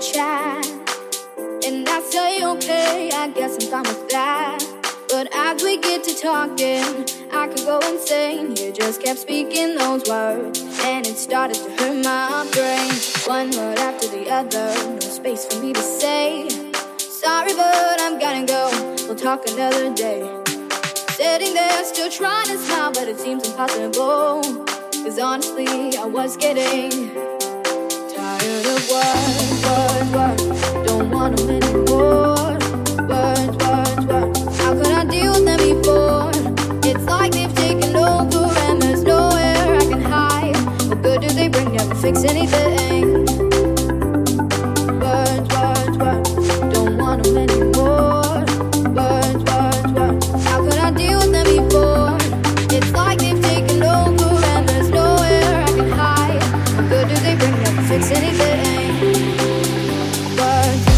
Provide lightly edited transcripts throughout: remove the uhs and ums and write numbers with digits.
chat, and I say okay, I guess I'm fine with that. But as we get to talking, I could go insane. You just kept speaking those words, and it started to hurt my brain. One word after the other, no space for me to say sorry, but I'm gonna go, we'll talk another day. Sitting there still trying to smile, but it seems impossible. Cause honestly, I was getting tired of words. Don't want them anymore. Words. How could I deal with them before? It's like they've taken over and there's nowhere I can hide. What good do they bring? Never fix anything. Words. Don't want them anymore. Words. How could I deal with them before? It's like they've taken over and there's nowhere I can hide. What good do they bring? Never fix anything. Words.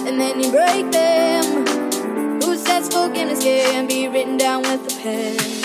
And then you break them. Who says forgiveness can be written down with a pen?